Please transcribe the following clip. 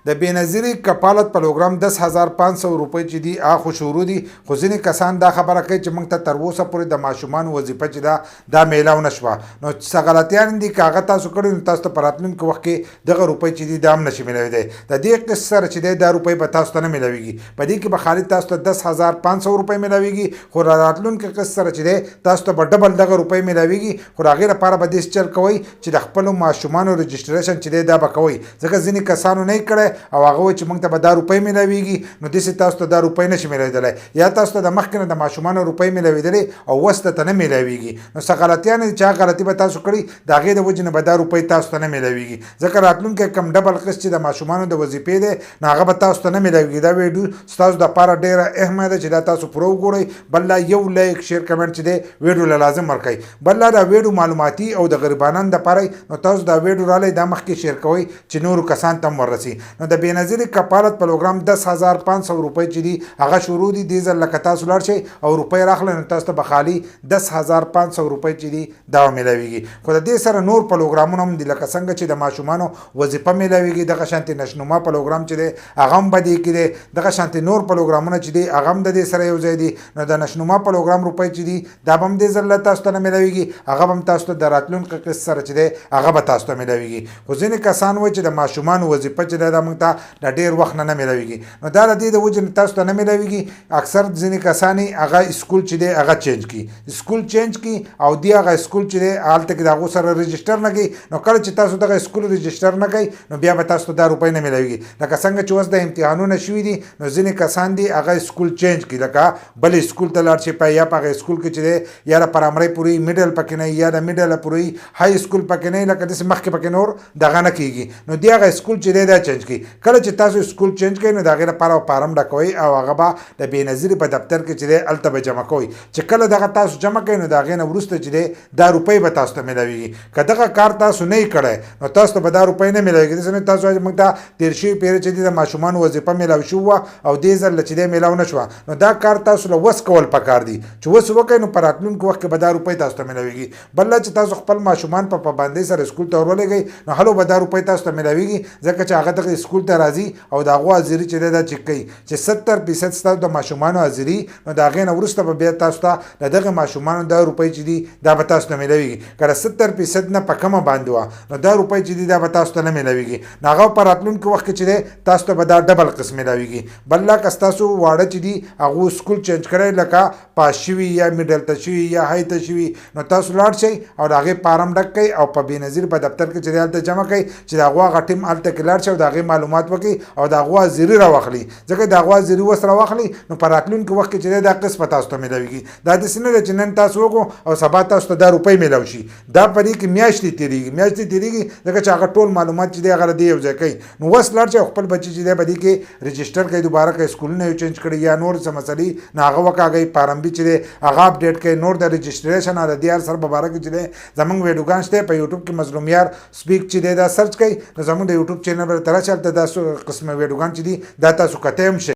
د بېنظیري کفالت پروګرام 10,500 روپۍ چې دي هغه خو شروع دي، خو ځینې کسان دا خبره کوي چې موږ ته تر اوسه پورې د ماشومانو وظیفه چې دا میلاو نه شوه. نو څه غلطیان دي که هغه تاسو کړي نو تاسو ته په راتلونکي وخت کې دغه روپۍ چې دي دا هم نشي میلاویدی. د دې قسط سره چې دی دا روپۍ به تاسو ته نه میلاویږي، په دې کې به خالي تاسو ته 10,500 روپۍ میلاویږي، خو راتلونکي قسط سره چې دی تاسو ته به ډبل دغه روپۍ میلاویږي. خو د هغې لپاره به داسې چل کوئ چې د خپلو ماشومانو رجسټریشن چې دی دا به کوئ، ځکه ځینې کسانو نه یې کړی او هغه وایي چې موږ ته به دا روپۍ میلاویږي، نو داسې تاسو ته دا روپۍ نشي میلاویدلی، یا تاسو ته د مخکې نه د ماشومانو روپۍ میلاویدلې او اوس ته نه میلاویږي. نو څه غلطیانې دي چې هغه غلطي به تاسو کړي د هغې د وجې نه به دا روپۍ تاسو ته نه میلاویږي، ځکه راتلونکی کم ډبل قسط چې د ماشومانو د وظیفې دی نو هغه به تاسو ته نه میلاویږي. دا ویډیو ستاسو دپاره ډېره اهمه ده چې دا تاسو پوره وګورئ. بل لا یو لایک شیر کمنټ چې دی ویډیو له لازم ورکړئ. بل لا دا ویډیو معلوماتي او د غریبانو دپاره نو تاسو دا ویډیو رالی دا مخکې شیر کوئ چې نورو کسان ته هم ورسي. نو د بېنظیري کفالت پروګرام 10,500 روپۍ چې دي هغه شروع دي. دې ځل لکه تاسو لاړ شئ او روپۍ راخلئ نو تاسو ته به خالي 10,500 روپۍ چې دي دا میلاویږي. خو د دې سره نور پروګرامونه هم دي، لکه څنګه چې د ماشومانو وظیفه میلاویږي، دغه شانتې نشنما پروګرام چې دی هغه هم به دې کې دی، دغه شانتې نور پروګرامونه چې دي هغه هم د دې سره یو ځای دي. نو د نشنما پروګرام روپۍ چې دي دا به هم دې ځل تاسو ته نه میلاویږي، هغه به هم تاسو ته د راتلونکي قسط سره چې دی هغه به تاسو ته میلاویږي. خو ځینې کسان وایي چې د ماشومانو وظیفه چې دی دا موږ ته د ډېر وخت نه میلاویږي. نو دا د دې د وجې نه تاسو ته نه میلاویږي. اکثر ځینې کسان هغه سکول چې دی هغه چینج کړي، سکول چینج کړي او دی هغه سکول چې دی هلته کې د هغو سره رجسټر نه کوي. نو کله چې تاسو دغه سکول رجسټر نه کوئ نو بیا به تاسو ته دا روپۍ نه میلاویږي. لکه څنګه چې اوس د امتحانونه شوي دي نو ځینې کسان دي هغه سکول چینج کړي، لکه بل سکول ته لاړ شي یا په هغه سکول کې چې دی یا د پرایمرۍ پورې میډل پکې نه یا د میډله پورې های سکول پکې نه لکه داسې مخکې پکې نور دغه نه کېږي. نو دی هغه سکول چې دی دا چینج کړي. کله چې تاسو سکول چینج کوئ نو د هغې لپاره فارم ډکوئ او هغه به د بېنظیري په دفتر کې چې دی هلته به جمع کوئ. چې کله دغه تاسو جمع کوئ نو د هغې نه وروسته چې دی دا روپۍ به تاسو ته میلاویږي. که دغه کار تاسو نه یې کړی نو تاسو ته به دا روپۍ نه میلاویږي. داسې نه تاسو وایئ موږ ته تېر شوي پیره چې دی د ماشومانو وظیفه میلاو شوې وه او دې ځل چې دی میلاو نه شوه، نو دا کار تاسو له وس کول پکار دي چې وس وکړئ نو په راتلونکي وخت کې به دا روپۍ تاسو ته میلاویږي. بل چې تاسو خپل ماشومان په پابندۍ سره سکول ته ورولېږئ نو هلو به دا روپۍ تاسو ته میلاویږي، ځکه چې هغه دغه سکول ته راځي او د هغو حاضري چې دی دا چک کوي چې 70% ستاسو د ماشومانو حاضري، نو د هغې نه وروسته به بیا تاسو ته د دغه ماشومانو دا روپۍ چې دي دا به تاسو ته میلاویږي. که د 70% نه په کمه باندې وه نو دا روپۍ چې دي دا به تاسو ته نه میلاویږي. نو هغه په راتلونکي وخت کې چې دی تاسو ته به دا ډبل قسط میلاویږي. بل لا که ستاسو واړه چې دي هغو سکول چینج کړی لکه پاس شوي یا میډل ته شوي یا های ته شوي نو تاسو لاړ شئ او د هغې فارم ډک کړئ او په بېنظیري په دفتر کې چې دی هلته جمع کړئ چې د هغو هغه ټیم هلته کې لاړ شي او د هغې معلومات وکړي او د هغو حاضري راواخلي، ځکه د هغو حاضري اوس راواخلي نو په راتلونکي وخت کې چې دی دا قسط به تاسو ته میلاویږي. دا داسې نه ده چې نن تاسو وکړو او سبا تاسو ته دا روپۍ میلاو شي. دا په دې کې میاشتې تېرېږي ځکه چې هغه ټول معلومات چې دی هغه له دې یو ځای کوي. نو اوس لاړ شئ او خپل بچي چې دی په دې کې رجسټر کوي، دوباره کوي سکولونه یې چینج کړي یا نور څه مسلې نو هغه وکاږئ، فارم بي چې دی هغه اپډېټ کوي. نور د رجسټریشن او د دې هر سر په باره کې چې دی زموږ ویډیوګان شته په یوټیوب کې مظلوم یار سپیک چې دی دا سرچ کوئ نو زموږ د یوټیوب چینل به ته راشئ، هلته دا قسمه ویډیوګان چې دي دا تاسو کتی هم شئ.